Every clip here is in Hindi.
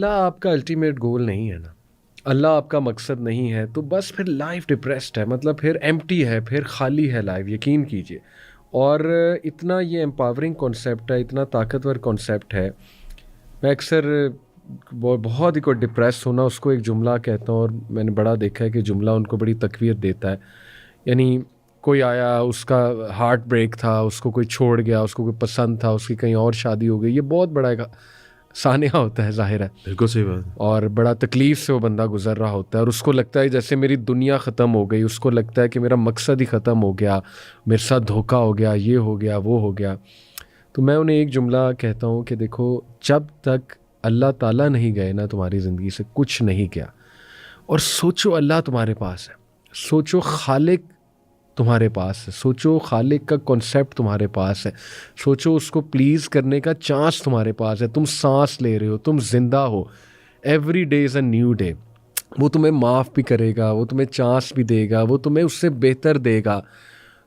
अल्लाह आपका अल्टीमेट गोल नहीं है ना, अल्लाह आपका मकसद नहीं है, तो बस फिर लाइफ डिप्रेस्ड है, मतलब फिर एम्प्टी है, फिर खाली है लाइफ, यकीन कीजिए। और इतना ये एम्पावरिंग कॉन्सेप्ट है, इतना ताकतवर कॉन्सेप्ट है। मैं अक्सर बहुत ही कोई डिप्रेस होना उसको एक जुमला कहता हूँ, और मैंने बड़ा देखा है कि जुमला उनको बड़ी तकवीत देता है। यानी कोई आया, उसका हार्ट ब्रेक था, उसको कोई छोड़ गया, उसको कोई पसंद था, उसकी कहीं और शादी हो गई, ये बहुत बड़ा एक सानिया होता है, ज़ाहिर है। बिल्कुल सही बात। और बड़ा तकलीफ़ से वो बंदा गुज़र रहा होता है, और उसको लगता है जैसे मेरी दुनिया ख़त्म हो गई, उसको लगता है कि मेरा मकसद ही ख़त्म हो गया, मेरे साथ धोखा हो गया, ये हो गया, वो हो गया। तो मैं उन्हें एक जुमला कहता हूँ कि देखो, जब तक अल्लाह ताला नहीं गए ना तुम्हारी ज़िंदगी से, कुछ नहीं गया। और सोचो अल्लाह तुम्हारे पास है, सोचो खालिक तुम्हारे पास है, सोचो खालिक का कॉन्सेप्ट तुम्हारे पास है, सोचो उसको प्लीज़ करने का चांस तुम्हारे पास है, तुम सांस ले रहे हो, तुम जिंदा हो, every day is a new day. वो तुम्हें माफ़ भी करेगा, वो तुम्हें चांस भी देगा, वो तुम्हें उससे बेहतर देगा।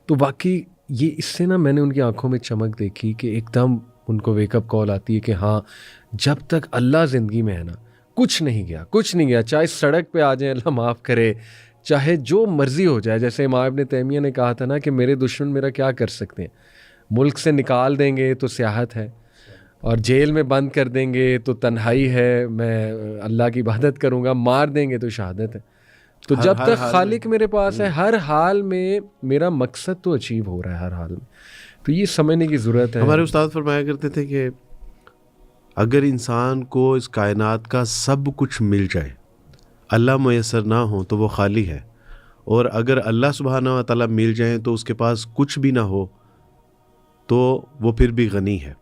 तो वाकई ये, इससे ना मैंने उनकी आंखों में चमक देखी कि एकदम उनको वेकअप कॉल आती है कि हाँ, जब तक अल्लाह ज़िंदगी में है ना, कुछ नहीं गया, कुछ नहीं गया। चाहे सड़क पे आ जाए, अल्लाह माफ़ करे, चाहे जो मर्ज़ी हो जाए। जैसे इमाम इब्न तैमिया ने कहा था ना कि मेरे दुश्मन मेरा क्या कर सकते हैं, मुल्क से निकाल देंगे तो सियाहत है, और जेल में बंद कर देंगे तो तन्हाई है, मैं अल्लाह की इबादत करूँगा, मार देंगे तो शहादत है। तो हर जब हर तक हाल में। खालिक मेरे पास है, हर हाल में मेरा मकसद तो अचीव हो रहा है, हर हाल में। तो ये समझने की ज़रूरत है। हमारे उस्ताद फरमाया करते थे कि अगर इंसान को इस कायनात का सब कुछ मिल जाए, अल्लाह मुयस्सर ना हो तो वो खाली है, और अगर अल्लाह सुब्हानहू व तआला मिल जाए तो उसके पास कुछ भी ना हो तो वो फिर भी गनी है।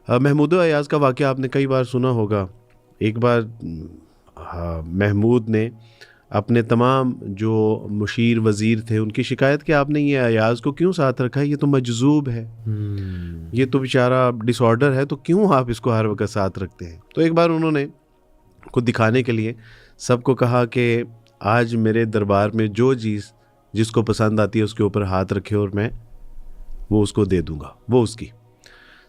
महमूद अयाज़ का वाक़या आपने कई बार सुना होगा। एक बार महमूद ने अपने तमाम जो मुशीर वज़ीर थे उनकी शिकायत कि आपने ये अयाज़ को क्यों साथ रखा है, ये तो मजज़ूब है, ये तो बेचारा डिसऑर्डर है, तो क्यों आप इसको हर वक्त साथ रखते हैं। तो एक बार उन्होंने खुद दिखाने के लिए सबको कहा कि आज मेरे दरबार में जो चीज़ जिसको पसंद आती है उसके ऊपर हाथ रखे और मैं वो उसको दे दूंगा, वो उसकी।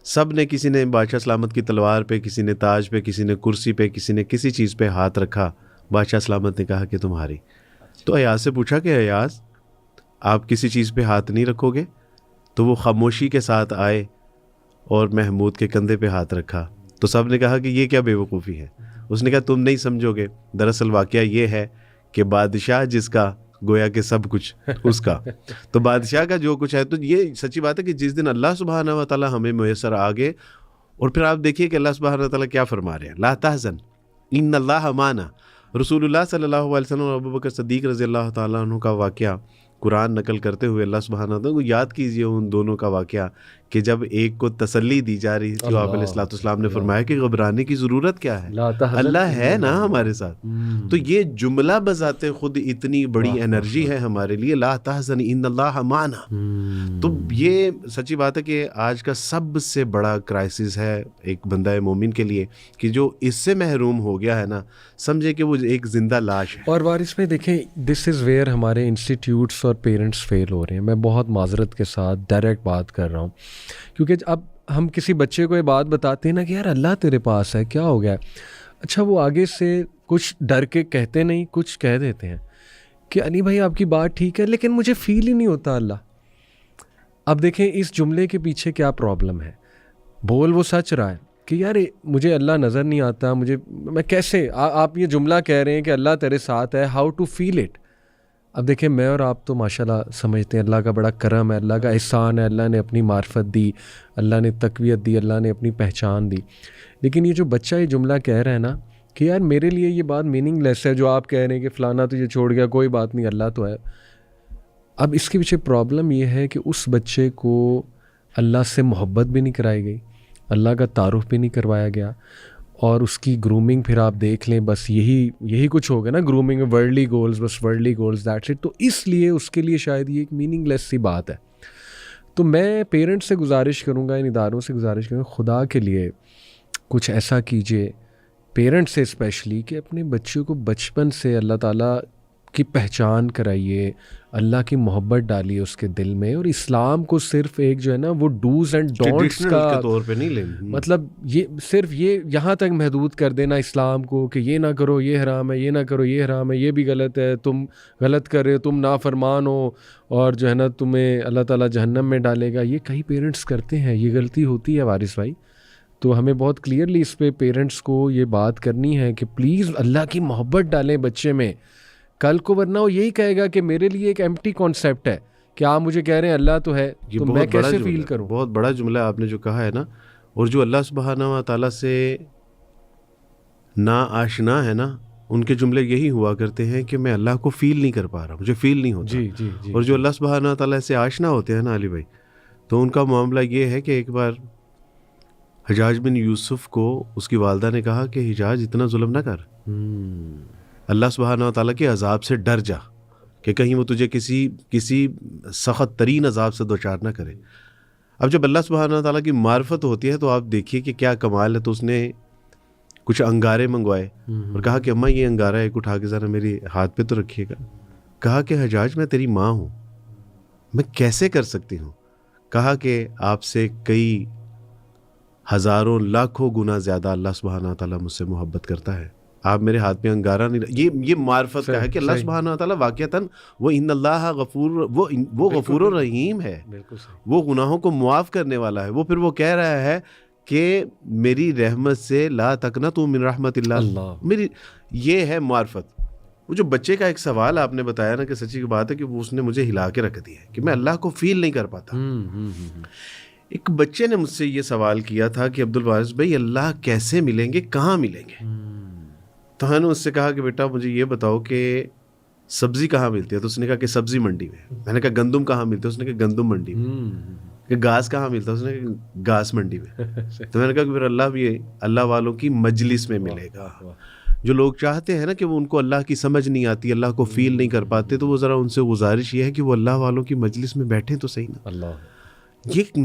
सब ने, किसी ने बादशाह सलामत की तलवार पे, किसी ने ताज पे, किसी ने कुर्सी पे, किसी ने किसी चीज़ पे हाथ रखा। बादशाह सलामत ने कहा कि तुम्हारी। तो अयाज से पूछा कि अयाज, आप किसी चीज़ पे हाथ नहीं रखोगे? तो वो खामोशी के साथ आए और महमूद के कंधे पे हाथ रखा। तो सब ने कहा कि ये क्या बेवकूफ़ी है। उसने कहा तुम नहीं समझोगे, दरअसल वाक़या ये है कि बादशाह जिसका, गोया के सब कुछ उसका। तो बादशाह का जो कुछ है, तो ये सच्ची बात है कि जिस दिन अल्लाह सुब्हानहू व तआला हमें मुयस्सर आ गए, और फिर आप देखिए कि अल्लाह सुब्हानहू व तआला क्या फरमा रहे हैं, ला तहज़न इन्नल्लाह माना। रसूलुल्लाह सल्लल्लाहु अलैहि वसल्लम और अबू बकर सिद्दीक़ रज़ी अल्लाह तआला अन्हु का वाक़या कुरान नकल करते हुए अल्लाह सुब्हानहू व तआला को याद कीजिए उन दोनों का वाक़या कि जब एक को तसल्ली दी जा रही थी, आप अलैहिस्सलाम ने फरमाया कि घबराने की ज़रूरत क्या है, अल्लाह है ना हमारे साथ। तो ये जुमला बजाते खुद इतनी बड़ी एनर्जी है हमारे लिए, ला तहज़न इन्नल्लाह माना। तो ये सच्ची बात है कि आज का सबसे बड़ा क्राइसिस है एक बंदा मोमिन के लिए, कि जो इससे महरूम हो गया है ना, समझे कि वो एक जिंदा लाश है। और वारिस में देखें, दिस इज़ वेयर हमारे इंस्टीट्यूट्स और पेरेंट्स फेल हो रहे हैं। मैं बहुत माजरत के साथ डायरेक्ट बात कर रहा हूँ, क्योंकि अब हम किसी बच्चे को ये बात बताते हैं ना कि यार अल्लाह तेरे पास है, क्या हो गया है? अच्छा, वो आगे से कुछ डर के कहते नहीं, कुछ कह देते हैं कि अली भाई आपकी बात ठीक है, लेकिन मुझे फील ही नहीं होता अल्लाह। अब देखें इस जुमले के पीछे क्या प्रॉब्लम है। बोल वो सच रहा है कि यार मुझे अल्लाह नज़र नहीं आता, मुझे, मैं कैसे, आप ये जुमला कह रहे हैं कि अल्लाह तेरे साथ है, हाउ टू फील इट। अब देखें, मैं और आप तो माशाल्लाह समझते हैं अल्लाह का बड़ा करम है, अल्लाह का एहसान है, अल्लाह ने अपनी मार्फत दी, अल्लाह ने तकवीत दी, अल्लाह ने अपनी पहचान दी। लेकिन ये जो बच्चा ये जुमला कह रहा है ना कि यार मेरे लिए ये बात मीनिंगलेस है, जो आप कह रहे हैं कि फ़लाना तुझे छोड़ गया, कोई बात नहीं, अल्लाह तो है। अब इसके पीछे प्रॉब्लम ये है कि उस बच्चे को अल्लाह से मोहब्बत भी नहीं कराई गई, अल्लाह का तारुफ भी नहीं करवाया गया, और उसकी ग्रूमिंग फिर आप देख लें, बस यही कुछ हो गया ना, ग्रूमिंग, वर्ल्डली गोल्स, बस वर्ल्डली गोल्स, दैट्स इट। तो इसलिए उसके लिए शायद ये एक मीनिंगलेस सी बात है। तो मैं पेरेंट्स से गुजारिश करूँगा, इन इदारों से गुजारिश करूँगा, खुदा के लिए कुछ ऐसा कीजिए, पेरेंट्स से स्पेशली, कि अपने बच्चों को बचपन से अल्लाह ताला की पहचान कराइए, अल्लाह की मोहब्बत डालिए उसके दिल में, और इस्लाम को सिर्फ एक जो है ना वो डूज एंड डोंट्स का के तौर पे नहीं लें। मतलब ये सिर्फ ये यहाँ तक महदूद कर देना इस्लाम को कि ये ना करो ये हराम है, ये ना करो ये हराम है, ये भी गलत है, तुम गलत कर रहे हो, तुम नाफरमान हो और जो है ना तुम्हें अल्लाह ताला जहन्नम में डालेगा, ये कई पेरेंट्स करते हैं, ये गलती होती है वारिस भाई। तो हमें बहुत क्लियरली इस पे पेरेंट्स को ये बात करनी है कि प्लीज़ अल्लाह की मोहब्बत डालें बच्चे में, कल को वरना वो यही कहेगा कि मेरे लिए एक एम्प्टी कॉन्सेप्ट है कि आप मुझे कह रहे हैं अल्लाह तो है, तो मैं कैसे फील करूं। बहुत बड़ा जुमला आपने जो कहा है ना, और जो अल्लाह सुब्हानहू व तआला से ना आशना है ना, उनके जुमले यही हुआ करते हैं कि मैं अल्लाह को फील नहीं कर पा रहा, मुझे फील नहीं होता। जी, और जो अल्लाह सुब्हानहू व तआला से आशना होते हैं ना अली भाई, तो उनका मामला ये है कि एक बार हिजाज बिन यूसुफ को उसकी वालदा ने कहा कि हिजाज इतना जुल्म ना कर, अल्लाह सुब्हानहू व तआला के अजाब से डर जा कि कहीं वो तुझे किसी सख्त तरीन अजाब से दोचार ना करे। अब जब अल्लाह सुब्हानहू व तआला की मार्फत होती है तो आप देखिए कि क्या कमाल है। तो उसने कुछ अंगारे मंगवाए और कहा कि अम्मा ये अंगारा एक उठा के ज़रा मेरे हाथ पे तो रखिएगा। कहा कि हजाज मैं तेरी माँ हूँ, मैं कैसे कर सकती हूँ। कहा कि आपसे कई हज़ारों लाखों गुना ज़्यादा अल्लाह सुब्हानहू व तआला मुझसे मोहब्बत करता है, आप मेरे हाथ में अंगारा नहीं। ये मार्फत का है कि अल्लाह सुब्हानहू व तआला वाक़ियतन वो इन्नल्लाह गफूर, वो गफूर रहीम है, वो गुनाहों को मुआफ़ करने वाला है। वो फिर वो कह रहा है कि मेरी रहमत से ला तकनतू मिन रहमतिल्लाह, मेरी ये है मार्फत। वो जो बच्चे का एक सवाल आपने बताया ना कि सच्ची की बात है कि वो उसने मुझे हिला के रख दिया कि मैं अल्लाह को फील नहीं कर पाता। एक बच्चे ने मुझसे ये सवाल किया था कि अब्दुल वारिस भाई अल्लाह कैसे मिलेंगे, कहाँ मिलेंगे। तो मैंने उससे कहा कि बेटा मुझे ये बताओ कि सब्जी कहाँ मिलती है। तो उसने कहा कि सब्जी मंडी में। मैंने कहा गंदुम कहाँ मिलती है। उसने कहा गंदुम मंडी में। कि घास कहाँ मिलता है। उसने कहा घास मंडी में। तो मैंने कहा कि फिर अल्लाह भी अल्लाह वालों की मजलिस में मिलेगा। जो लोग चाहते हैं ना कि वो उनको अल्लाह की समझ नहीं आती, अल्लाह को फील नहीं कर पाते, तो वो ज़रा उनसे गुजारिश ये है कि वो अल्लाह वालों की मजलिस में बैठें तो सही ना। अल्लाह ये एक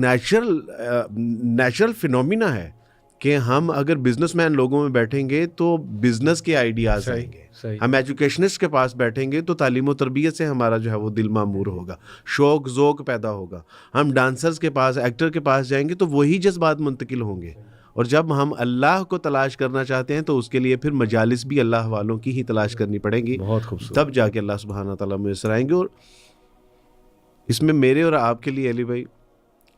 नेचुरल फिनोमिना है कि हम अगर बिजनेसमैन लोगों में बैठेंगे तो बिजनेस के आइडियाज़ आएंगे। हम एजुकेशनिस्ट के पास बैठेंगे तो तालीम और तरबियत से हमारा जो है वो दिल मामूर होगा, शौक ज़ौक पैदा होगा। हम डांसर्स के पास, एक्टर के पास जाएंगे तो वही जज्बात मुंतकिल होंगे। और जब हम अल्लाह को तलाश करना चाहते हैं तो उसके लिए फिर मजालिस भी अल्लाह वालों की ही तलाश करनी पड़ेंगी। बहुत खूबसूरत। तब जाके अल्लाह सुब्हानहू व तआला मुयस्सर आएंगे। और इसमें मेरे और आपके लिए अली भाई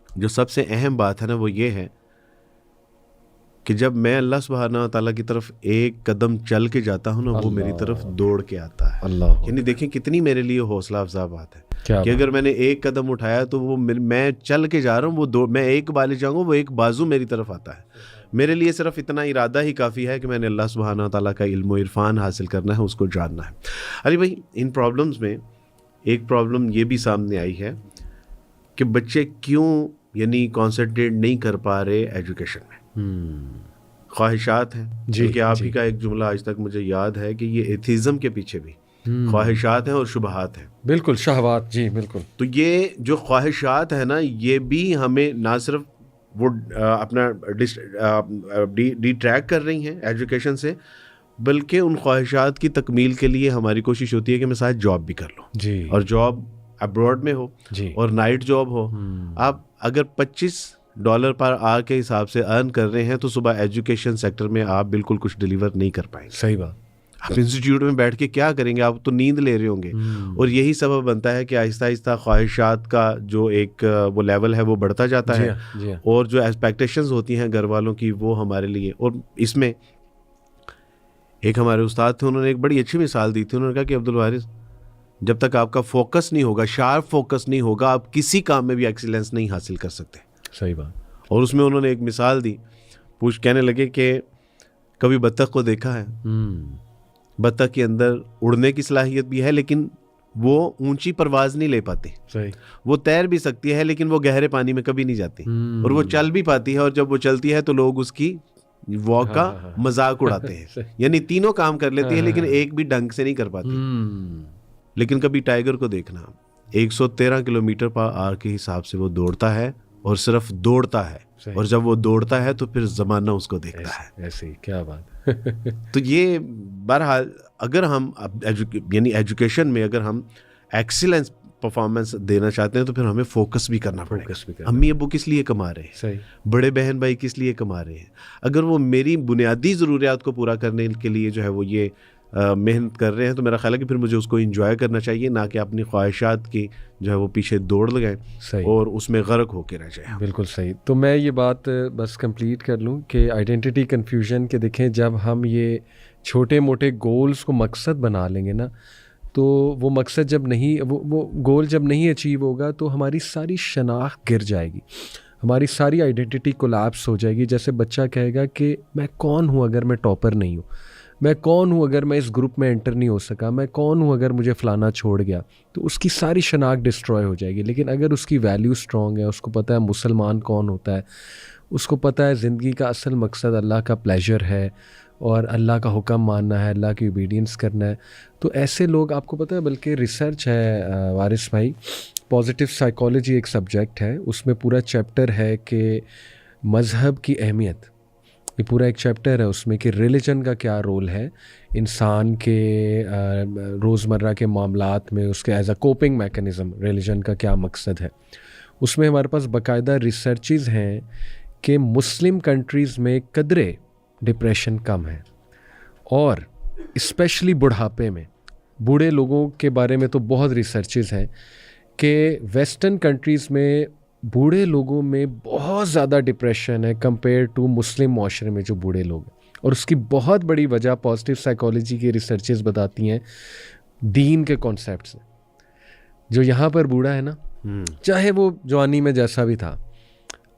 जो सबसे अहम बात है ना वो ये है कि जब मैं अल्लाह सुब्हानहू व तआला की तरफ एक कदम चल के जाता हूँ ना, वो मेरी तरफ दौड़ के आता है। अल्लाह, यानी देखें कितनी मेरे लिए हौसला अफजा बात है कि अगर मैंने एक कदम उठाया तो वो मैं चल के जा रहा हूँ, वो मैं एक बाले जाऊँगा, वो एक बाजू मेरी तरफ आता है। मेरे लिए सिर्फ इतना इरादा ही काफ़ी है कि मैंने अल्लाह सुब्हानहू व तआला का इल्म व इरफान हासिल करना है, उसको जानना है। अली भाई इन प्रॉब्लम्स में एक प्रॉब्लम ये भी सामने आई है कि बच्चे क्यों यानी कॉन्सेंट्रेट नहीं कर पा रहे एजुकेशन में। ख्वाहिशात हैं, क्योंकि आप ही का एक जुमला आज तक मुझे याद है कि ये एथिज़म के पीछे भी ख्वाहिशात हैं और शुबहात हैं। बिल्कुल, शहवात, जी बिल्कुल। तो ये जो ख्वाहिशात है ना, ये भी हमें ना सिर्फ वो अपना डिट्रैक्ट कर रही हैं एजुकेशन से, बल्कि उन ख्वाहिशात की तकमील के लिए हमारी कोशिश होती है कि मैं शायद जॉब भी कर लूँ जी, और जॉब अब्रॉड में हो जी, और नाइट जॉब हो। आप अगर $25 पर आवर के हिसाब से अर्न कर रहे हैं तो सुबह एजुकेशन सेक्टर में आप बिल्कुल कुछ डिलीवर नहीं कर पाएंगे। सही बात। आप इंस्टीट्यूट में बैठ के क्या करेंगे, आप तो नींद ले रहे होंगे। और यही सबब बनता है कि आहिस्ता आहिस्ता ख्वाहिशात का जो एक वो लेवल है वो बढ़ता जाता है। और जो एक्सपेक्टेशंस होती हैं घर वालों की वो हमारे लिए। और इसमें एक हमारे उस्ताद थे, उन्होंने एक बड़ी अच्छी मिसाल दी थी। उन्होंने कहा कि अब्दुल वारिस, जब तक आपका फोकस नहीं होगा, शार्प फोकस नहीं होगा, आप किसी काम में भी एक्सीलेंस नहीं हासिल कर सकते। सही बात। और उसमें उन्होंने एक मिसाल दी, कहने लगे कि कभी बत्तख को देखा है, बत्तख के अंदर उड़ने की सलाहियत भी है लेकिन वो ऊंची परवाज नहीं ले पाती। सही। वो तैर भी सकती है लेकिन वो गहरे पानी में कभी नहीं जाती। और वो चल भी पाती है, और जब वो चलती है तो लोग उसकी वॉक का मजाक उड़ाते हैं। यानी तीनों काम कर लेती है लेकिन एक भी ढंग से नहीं कर पाती। लेकिन कभी टाइगर को देखना, 113 किलोमीटर पर आवर के हिसाब से वो दौड़ता है, और सिर्फ दौड़ता है। और जब वो दौड़ता है तो फिर जमाना उसको देखता है। ऐसे क्या बात। तो ये बहरहाल अगर हम यानी एजुकेशन में अगर हम एक्सीलेंस परफॉर्मेंस देना चाहते हैं तो फिर हमें फोकस भी करना पड़ेगा। अम्मी अब्बू किस लिए कमा रहे हैं, सही, बड़े बहन भाई किस लिए कमा रहे हैं, अगर वो मेरी बुनियादी ज़रूरियात को पूरा करने के लिए जो है वो ये मेहनत कर रहे हैं तो मेरा ख्याल है कि फिर मुझे उसको एंजॉय करना चाहिए, ना कि अपनी ख्वाहिशात की जो है वो पीछे दौड़ लगाएं और उसमें गर्क होकर रह जाए। बिल्कुल सही। तो मैं ये बात बस कंप्लीट कर लूँ कि आइडेंटिटी कन्फ्यूजन के देखें, जब हम ये छोटे मोटे गोल्स को मकसद बना लेंगे ना, तो वो मकसद जब नहीं, वो गोल जब नहीं अचीव होगा तो हमारी सारी शनाख्त गिर जाएगी, हमारी सारी आइडेंटिटी कोलैप्स हो जाएगी। जैसे बच्चा कहेगा कि मैं कौन हूँ अगर मैं टॉपर नहीं हूँ, मैं कौन हूँ अगर मैं इस ग्रुप में एंटर नहीं हो सका, मैं कौन हूँ अगर मुझे फ़लाना छोड़ गया, तो उसकी सारी शनाख्त डिस्ट्रॉय हो जाएगी। लेकिन अगर उसकी वैल्यू स्ट्रॉन्ग है, उसको पता है मुसलमान कौन होता है, उसको पता है ज़िंदगी का असल मकसद अल्लाह का प्लेजर है और अल्लाह का हुक्म मानना है, अल्लाह की ओबीडियंस करना है, तो ऐसे लोग, आपको पता है बल्कि रिसर्च है वारिस भाई, पॉजिटिव साइकोलॉजी एक सब्जेक्ट है, उसमें पूरा चैप्टर है कि मज़हब की अहमियत, ये पूरा एक चैप्टर है उसमें कि रिलीजन का क्या रोल है इंसान के रोज़मर्रा के मामलात में, उसके as a coping mechanism religion का क्या मकसद है। उसमें हमारे पास बाकायदा रिसर्चेस हैं कि मुस्लिम कंट्रीज़ में कदरे डिप्रेशन कम है, और स्पेशली बुढ़ापे में, बूढ़े लोगों के बारे में तो बहुत रिसर्चेस हैं कि वेस्टर्न कंट्रीज़ में बूढ़े लोगों में बहुत ज़्यादा डिप्रेशन है कंपेयर टू मुस्लिम माशरे में जो बूढ़े लोग हैं। और उसकी बहुत बड़ी वजह पॉजिटिव साइकोलॉजी की रिसर्चेस बताती हैं दीन के कॉन्सेप्ट से। जो यहाँ पर बूढ़ा है ना, चाहे वो जवानी में जैसा भी था,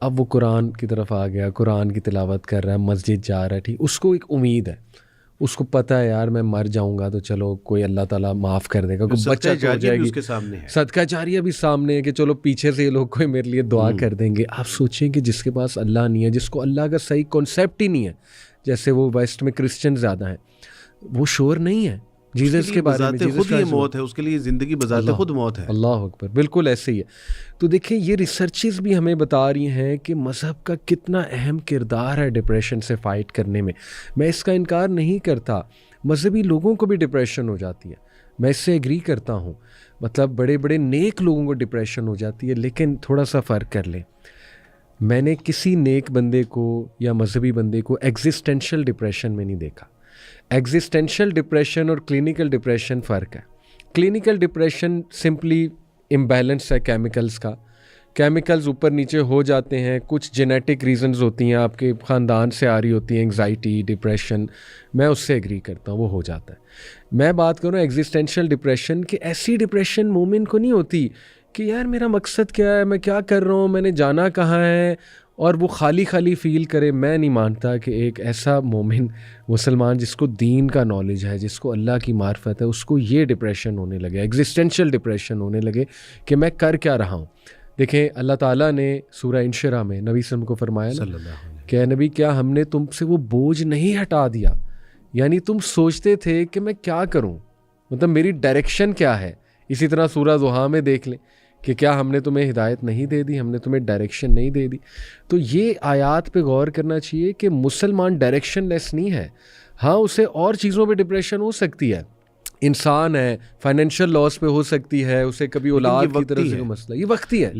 अब वो कुरान की तरफ आ गया, कुरान की तिलावत कर रहा है, मस्जिद जा रहा है, ठीक, उसको एक उम्मीद है, उसको पता है यार मैं मर जाऊंगा तो चलो कोई अल्लाह ताला माफ़ कर देगा, कोई बच्चा तो हो जाएगी, उसके सामने है सदका जारिया भी सामने है कि चलो पीछे से ये लोग कोई मेरे लिए दुआ कर देंगे। आप सोचें कि जिसके पास अल्लाह नहीं है, जिसको अल्लाह का सही कॉन्सेप्ट ही नहीं है, जैसे वो वेस्ट में क्रिश्चियन ज़्यादा हैं, वो श्योर नहीं है जीसस के बारे में, खुद ये मौत है उसके लिए, ज़िंदगी बजाते खुद मौत है। अल्लाह अकबर, बिल्कुल ऐसे ही है। तो देखिए ये रिसर्चेस भी हमें बता रही हैं कि मज़हब का कितना अहम किरदार है डिप्रेशन से फ़ाइट करने में। मैं इसका इनकार नहीं करता, मजहबी लोगों को भी डिप्रेशन हो जाती है, मैं इससे एग्री करता हूँ, मतलब बड़े बड़े नेक लोगों को डिप्रेशन हो जाती है, लेकिन थोड़ा सा फ़र्क कर लें। मैंने किसी नेक बंदे को या मजहबी बंदे को एग्जिस्टेंशियल डिप्रेशन में नहीं देखा। एग्जिस्टेंशियल डिप्रेशन और क्लिनिकल डिप्रेशन फ़र्क है। क्लिनिकल डिप्रेशन सिंपली इम्बैलेंस है केमिकल्स का, केमिकल्स ऊपर नीचे हो जाते हैं, कुछ जेनेटिक रीजंस होती हैं, आपके ख़ानदान से आ रही होती हैं, एंग्जाइटी, डिप्रेशन, मैं उससे एग्री करता हूँ, वो हो जाता है। मैं बात करूँ एग्जिस्टेंशियल डिप्रेशन की, ऐसी डिप्रेशन मोमिन को नहीं होती कि यार मेरा मकसद क्या है, मैं क्या कर रहा हूँ, मैंने जाना कहाँ है, और वो खाली खाली फ़ील करे। मैं नहीं मानता कि एक ऐसा मोमिन मुसलमान जिसको दीन का नॉलेज है, जिसको अल्लाह की मार्फत है, उसको ये डिप्रेशन होने लगे, एग्जिस्टेंशियल डिप्रेशन होने लगे कि मैं कर क्या रहा हूँ। देखें अल्लाह ताला ने सूरह इंशिरा में नबी सल्लल्लाहु अलैहि वसल्लम को फरमाया ना कि नबी क्या हमने तुमसे वो बोझ नहीं हटा दिया, यानी तुम सोचते थे कि मैं क्या करूँ, मतलब मेरी डायरेक्शन क्या है। इसी तरह सूरह ज़ुहा में देख लें कि क्या हमने तुम्हें हिदायत नहीं दे दी, हमने तुम्हें डायरेक्शन नहीं दे दी। तो ये आयात पे गौर करना चाहिए कि मुसलमान डायरेक्शन लेस नहीं है। हाँ, उसे और चीज़ों पे डिप्रेशन हो सकती है, इंसान है, फाइनेंशियल लॉस पे हो सकती है, उसे कभी औलाद की तरफ से मसला, ये वक्ती है।